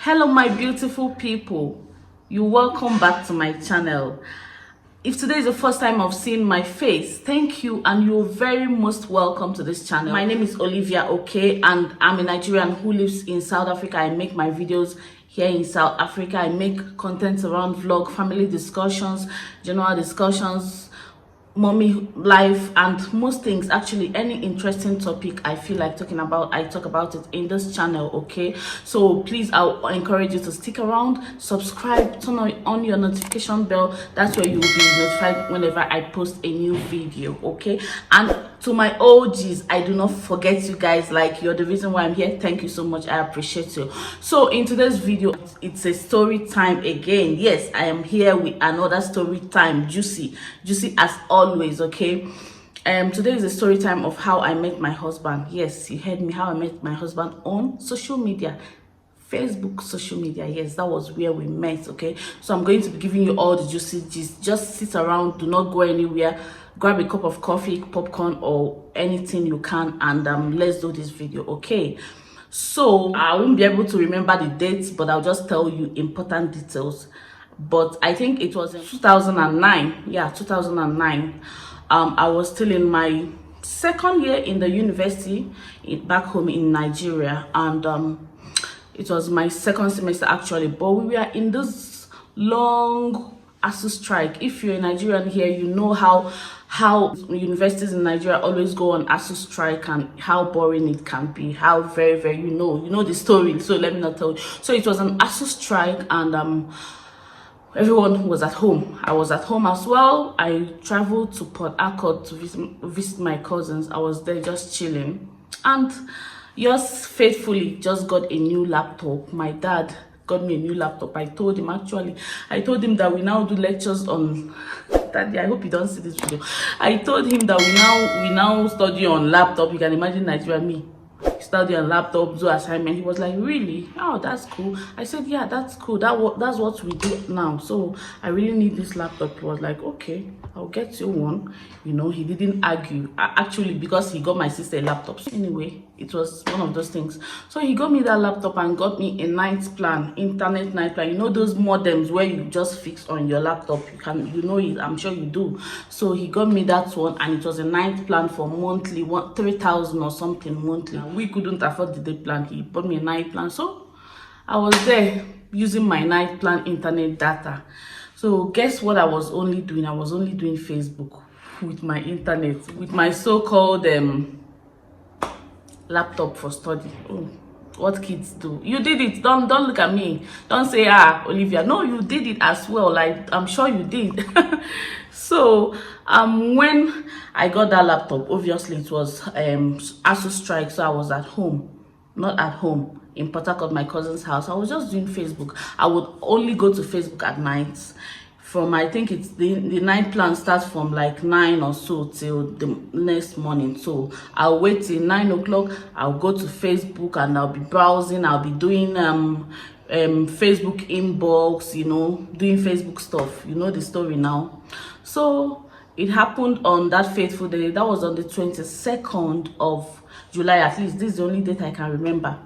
Hello my beautiful people, you're welcome back to my channel. If today is the first time of seeing my face, thank you and you're very most welcome to this channel. My name is Olivia, okay, and I'm a Nigerian who lives in South Africa. I make my videos here in South Africa. I make content around vlog, family discussions, general discussions, mommy life, and most things. Actually, any interesting topic I feel like talking about, I talk about it in this channel, okay? So please, I'll encourage you to stick around, subscribe, turn on your notification bell. That's where you will be notified whenever I post a new video, okay? And to my OGs, I do not forget you guys. Like, you're the reason why I'm here. Thank you so much. I appreciate you. So in today's video, it's a story time again. Yes, I am here with another story time, juicy as always, okay? Today is a story time of how I met my husband. Yes, you heard me, how I met my husband on social media. Facebook social media. Yes, that was where we met, okay? So I'm going to be giving you all the juicy gist. Just sit around, do not go anywhere. Grab a cup of coffee, popcorn, or anything you can, and let's do this video, okay? So I won't be able to remember the dates, but I'll just tell you important details. But I think it was in 2009. Yeah, 2009. I was still in my second year in the university back home in Nigeria, and it was my second semester actually, but we were in this long ASU strike. If you're a Nigerian here, you know how universities in Nigeria always go on ASU strike and how boring it can be, how very you know the story. So let me not tell you. So it was an ASU strike, and everyone was at home. I was at home as well. I traveled to Port Harcourt to visit my cousins. I was there just chilling, and yours faithfully just got a new laptop. My dad got me a new laptop. I told him that we now do lectures on Daddy, I hope you don't see this video. I told him that we now study on laptop. You can imagine Nigeria, me study on laptop, do assignment. He was like, really? Oh, that's cool. I said, yeah, that's cool. That's what we do now. So I really need this laptop. He was like, okay, I'll get you one. You know, he didn't argue. Actually, because he got my sister a laptop. So anyway, it was one of those things. So he got me that laptop and got me a night plan, internet night plan. You know those modems where you just fix on your laptop. You know it. I'm sure you do. So he got me that one, and it was a night plan for monthly, 3,000 or something monthly. We couldn't afford the day plan. He bought me a night plan. So I was there using my night plan internet data. So guess what I was only doing? I was only doing Facebook with my internet, with my so-called laptop for study. Oh, what kids do. You did it. Don't look at me. Don't say, Olivia. No, you did it as well. Like, I'm sure you did. So when I got that laptop, obviously it was ASU strike, so I was at home. Not at home, in Port Harcourt, my cousin's house. I was just doing Facebook. I would only go to Facebook at night. From, I think it's the night plan starts from like 9 or so till the next morning. So I'll wait till 9 o'clock. I'll go to Facebook and I'll be browsing. I'll be doing Facebook inbox, you know, doing Facebook stuff. You know the story now. So it happened on that fateful day. That was on the 22nd of July. At least this is the only date I can remember.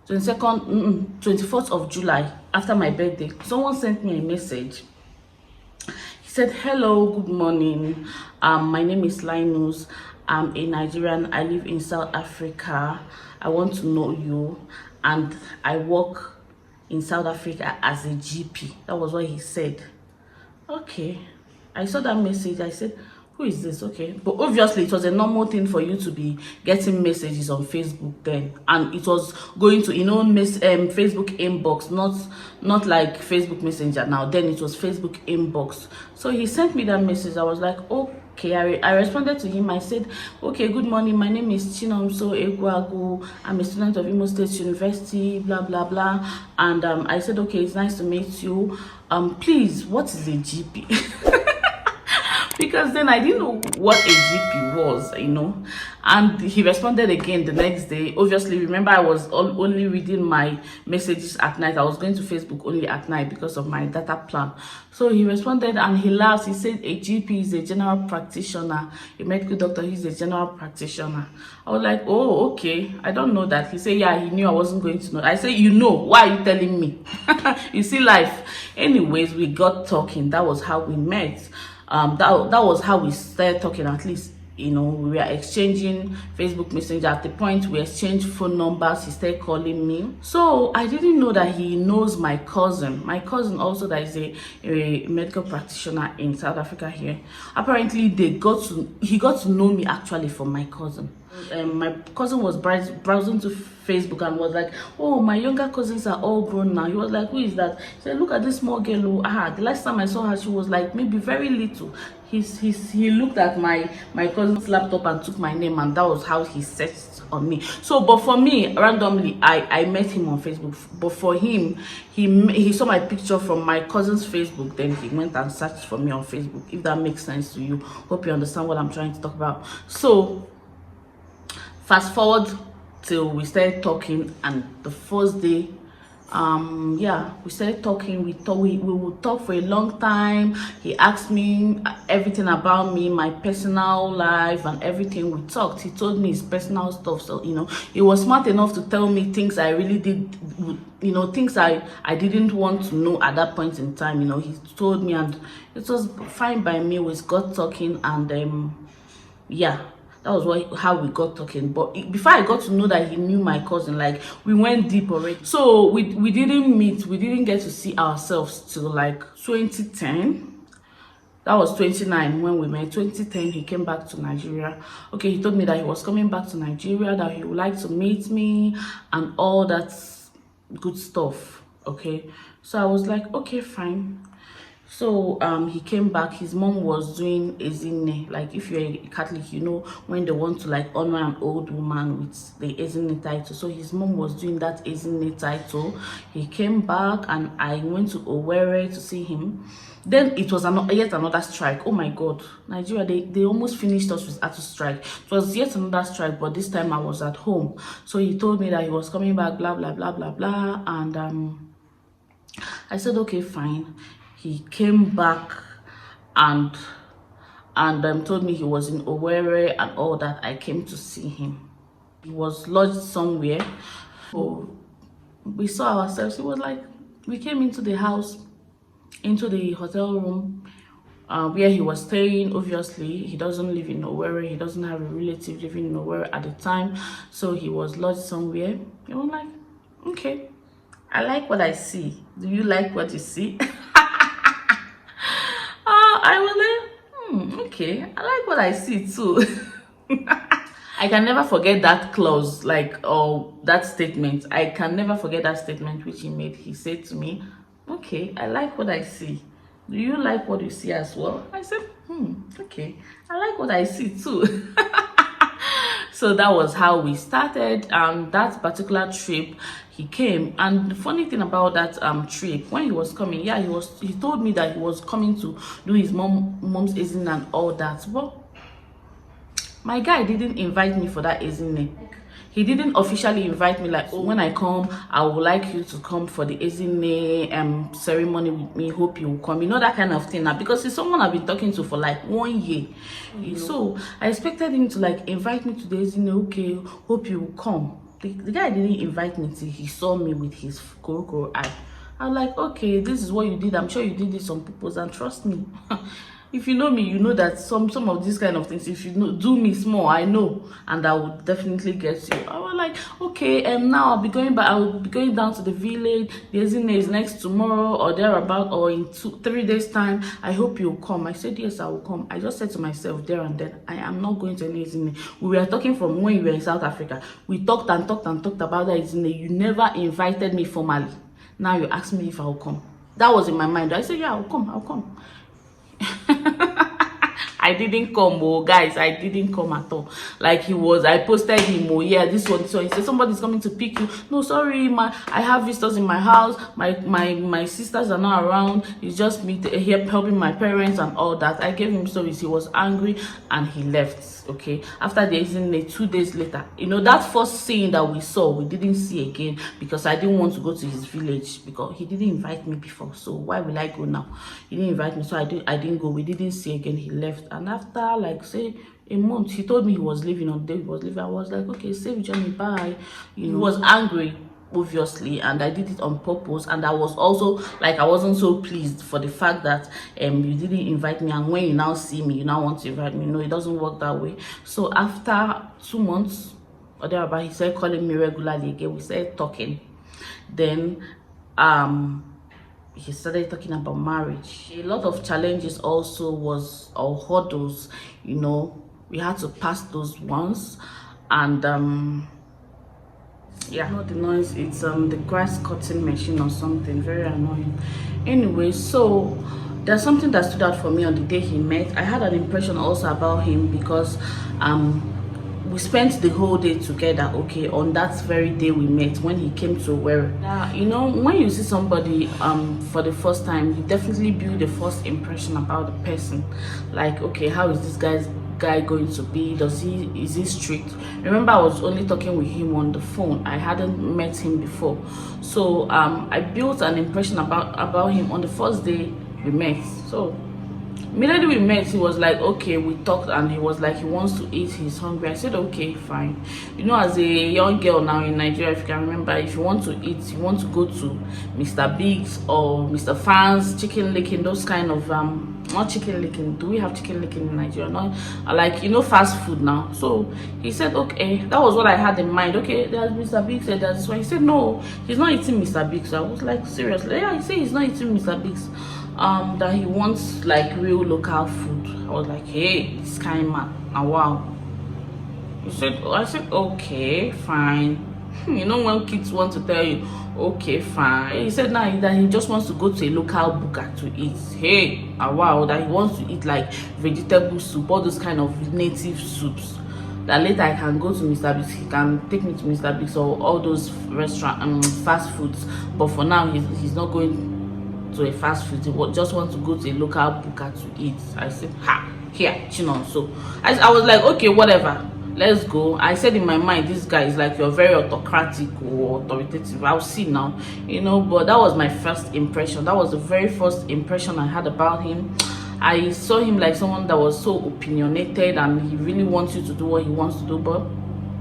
24th of July, after my birthday. Someone sent me a message. He said, hello, good morning. My name is Linus. I'm a Nigerian. I live in South Africa. I want to know you. And I work in South Africa as a GP. That was what he said. Okay. I saw that message. I said, who is this? Okay. But obviously it was a normal thing for you to be getting messages on Facebook then, and it was going to, you know, Facebook inbox, not like Facebook Messenger now. Then it was Facebook inbox. So he sent me that message. I was like, okay. I responded to him. I said, okay, good morning, my name is Chinomso Egwagu. I'm a student of Imo State University, blah blah blah. And I said, okay, it's nice to meet you. Please, what is a GP? Because then I didn't know what a GP was, you know. And he responded again the next day. Obviously, remember, I was only reading my messages at night. I was going to Facebook only at night because of my data plan. So he responded and he laughed. He said a GP is a general practitioner, a medical doctor, he's a general practitioner. I was like, oh, okay, I don't know that. He said, yeah, he knew I wasn't going to know. I said, you know, why are you telling me? You see life. Anyways, we got talking. That was how we met. That was how we started talking. At least, you know, we were exchanging Facebook Messenger. At the point we exchanged phone numbers, he started calling me. So I didn't know that he knows my cousin. My cousin also, that is a medical practitioner in South Africa here. Apparently, he got to know me actually from my cousin. My cousin was browsing to Facebook and was like, oh, my younger cousins are all grown now. He was like, who is that? He said, look at this small girl. The last time I saw her, she was like maybe very little. He looked at my cousin's laptop and took my name, and that was how he searched on me. So, but for me, randomly, I met him on Facebook. But for him, he saw my picture from my cousin's Facebook, then he went and searched for me on Facebook. If that makes sense to you, hope you understand what I'm trying to talk about. So fast forward till we started talking, and the first day, yeah, we started talking. We would talk for a long time. He asked me everything about me, my personal life and everything. We talked. He told me his personal stuff. So, you know, he was smart enough to tell me things I really did, you know, things I didn't want to know at that point in time. You know, he told me, and it was fine by me. We got talking, and yeah, that was how we got talking. But before I got to know that he knew my cousin, like, we went deep already. So we didn't meet, we didn't get to see ourselves till like 2010. That was 29 when we met. 2010 he came back to Nigeria. Okay, he told me that he was coming back to Nigeria, that he would like to meet me and all that good stuff. Okay, so I was like, okay, fine. So he came back. His mom was doing Ezine. Like, if you're a Catholic, you know, when they want to like honor an old woman with the Ezine title. So his mom was doing that Ezine title. He came back and I went to Owerri to see him. Then it was yet another strike. Oh my God, Nigeria, they almost finished us with ATU strike. It was yet another strike, but this time I was at home. So he told me that he was coming back, blah blah blah blah blah, and I said, okay, fine. He came back and told me he was in Owerri and all that. I came to see him. He was lodged somewhere. So we saw ourselves. It was like we came into the house, into the hotel room where he was staying. Obviously, he doesn't live in Owerri. He doesn't have a relative living in Owerri at the time. So he was lodged somewhere. It was like, okay, I like what I see. Do you like what you see? I was like, okay, I like what I see too. I can never forget that clause, like, or that statement. I can never forget that statement which he made. He said to me, okay, I like what I see. Do you like what you see as well? I said, okay, I like what I see too. So that was how we started. That particular trip, he came, and the funny thing about that trip, when he was coming, yeah, he told me that he was coming to do his mom's Ezine and all that. But my guy didn't invite me for that Ezine. He didn't officially invite me like, oh, when I come, I would like you to come for the Ezine ceremony with me. Hope you will come. You know, that kind of thing. Now, because it's someone I've been talking to for like 1 year. So I expected him to like invite me to the Ezine. Okay, hope you will come. The guy didn't invite me till he saw me with his korokoro eye. I was like, okay, this is what you did. I'm sure you did this on purpose, and trust me. If you know me, you know that some of these kind of things, if you know, do me small, I know, and I would definitely get you. I was like, okay, now I'll be going back. I will be going down to the village. The Ezine is next tomorrow or thereabout, or in 3 days time. I hope you'll come. I said, yes, I will come. I just said to myself there and then, I am not going to any Ezine. We were talking from when you were in South Africa. We talked and talked and talked about that Ezine. You never invited me formally. Now you ask me if I will come. That was in my mind. I said, yeah, I'll come. I didn't come, oh guys, I didn't come at all. Like I posted him, oh yeah, this one. So he said somebody's coming to pick you. No, sorry, I have visitors in my house. My sisters are not around. It's just me here helping my parents and all that. I gave him stories. He was angry and he left. Okay, after the incident, 2 days later, that first scene that we saw, we didn't see again because I didn't want to go to his village because he didn't invite me before. So why will I go now? He didn't invite me, so I didn't go. We didn't see again. He left, and after like say a month, he told me he was leaving. On the day he was leaving, I was like, okay, safe journey, bye. He was angry, obviously, and I did it on purpose. And I was also like, I wasn't so pleased for the fact that you didn't invite me, and when you now see me, you now want to invite me. No, it doesn't work that way. So after 2 months or thereabout, he started calling me regularly again. We started talking. Then he started talking about marriage. A lot of challenges also was, or hurdles, we had to pass those ones. And yeah, not the noise, it's the grass cutting machine or something, very annoying. Anyway, so there's something that stood out for me on the day he met. I had an impression also about him because we spent the whole day together. Okay, on that very day we met, when he came to where when you see somebody for the first time, you definitely build a first impression about the person. Like, okay, how is this guy going to be? Is he strict? Remember, I was only talking with him on the phone. I hadn't met him before. So I built an impression about him on the first day we met. So immediately we met, he was like, okay, we talked, and he was like, he wants to eat, he's hungry. I said, okay, fine. As a young girl now in Nigeria, if you can remember, if you want to eat, you want to go to Mr. Biggs or Mr. Fan's, Chicken Licking, those kind of not Chicken Licking. Do we have Chicken Licking in Nigeria? Not like, fast food now. So he said, okay, that was what I had in mind. Okay, there's Mr. Biggs, and that's why he said, no, he's not eating Mr. Biggs. So I was like, seriously? Yeah, he said he's not eating Mr. Biggs. That he wants like real local food. I was like, hey, this kind of man. And wow. I said, okay, fine. When kids want to tell you, okay, fine. He said now that he just wants to go to a local buka to eat. Hey, and wow, that he wants to eat like vegetable soup, all those kind of native soups. That later I can go to Mr. Biggs, he can take me to Mr. Biggs or all those restaurant fast foods. But for now, he's not going to a fast food. He just wants to go to a local buka to eat. I said, here, Chinomso. I was like, okay, whatever, let's go. I said in my mind, this guy is like, you're very autocratic or authoritative. I'll see now, but that was my first impression. That was the very first impression I had about him. I saw him like someone that was so opinionated and he really wants you to do what he wants to do, but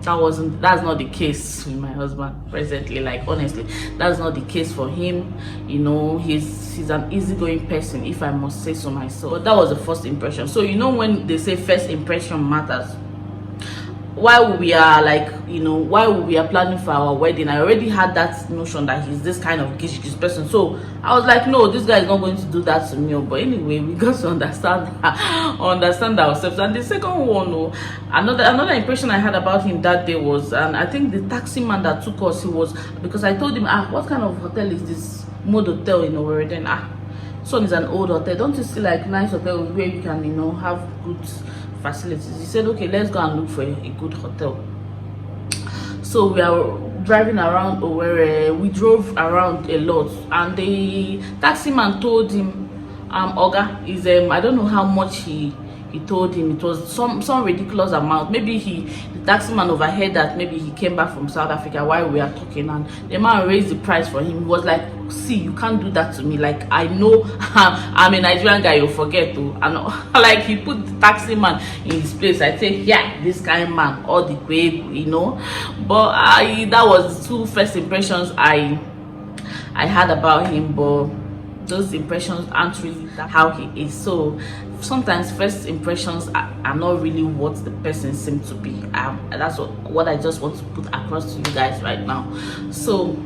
that's not the case with my husband presently. Like, honestly, that's not the case for him. He's an easygoing person, if I must say so myself. But that was the first impression. So when they say first impression matters, while we are planning for our wedding, I already had that notion that he's this kind of gish person. So I was like, no, this guy is not going to do that to me. But anyway, we got to understand ourselves. And the second one, another impression I had about him that day was, and I think the taxi man that took us, because I told him, what kind of hotel is this? Mod hotel in Owerri? Then this one is an old hotel. Don't you see like nice hotel where you can have good facilities? He said, okay, let's go and look for a good hotel. So we are driving around Owerri. We drove around a lot, and the taxi man told him, Oga is I don't know how much he told him. It was some ridiculous amount. Maybe the taxi man overheard that maybe he came back from South Africa while we are talking, and the man raised the price for him. He was like, see, you can't do that to me. Like, I know I'm a Nigerian guy, you'll forget to. And like, he put the taxi man in his place. I think, yeah, this kind of man, all the way, But that was the two first impressions I had about him. But those impressions aren't really how he is. So sometimes first impressions are not really what the person seems to be. That's what I just want to put across to you guys right now. So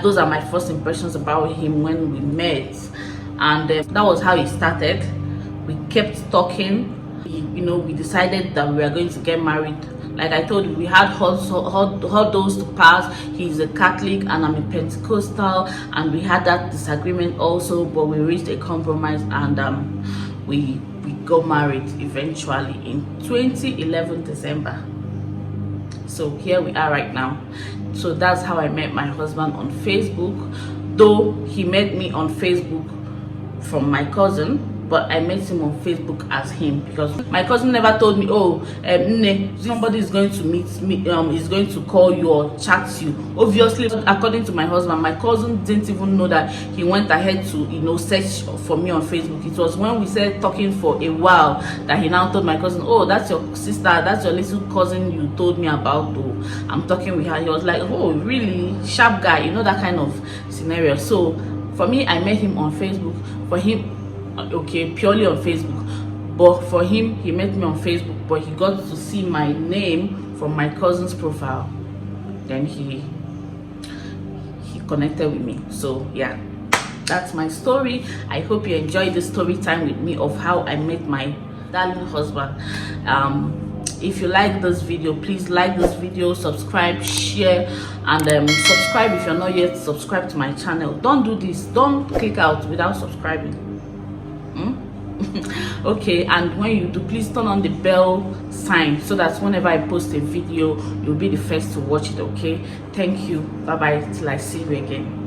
those are my first impressions about him when we met. And that was how it started. We kept talking. We decided that we were going to get married. Like I told you, we had hurdles to pass. He's a Catholic and I'm a Pentecostal, and we had that disagreement also, but we reached a compromise, and we got married eventually in 2011 December. So here we are right now. So that's how I met my husband on Facebook, though he met me on Facebook from my cousin, but I met him on Facebook as him, because my cousin never told me, oh, somebody is going to meet me, is going to call you or chat you. Obviously, according to my husband, my cousin didn't even know that he went ahead to, you know, search for me on Facebook. It was when we started talking for a while that he now told my cousin, oh, that's your sister, that's your little cousin you told me about, though. I'm talking with her. He was like, oh, really? Sharp guy, you know, that kind of scenario. So for me, I met him on Facebook. For him, okay, purely on Facebook, but for him, he met me on Facebook, but he got to see my name from my cousin's profile. Then he connected with me. So yeah, that's my story. I hope you enjoyed this story time with me of how I met my darling husband. If you like this video, please like this video, subscribe, share, and subscribe if you're not yet subscribed to my channel. Don't do this, don't click out without subscribing. Okay, and when you do, please turn on the bell sign so that whenever I post a video, you'll be the first to watch it. Okay, thank you. Bye bye till I see you again.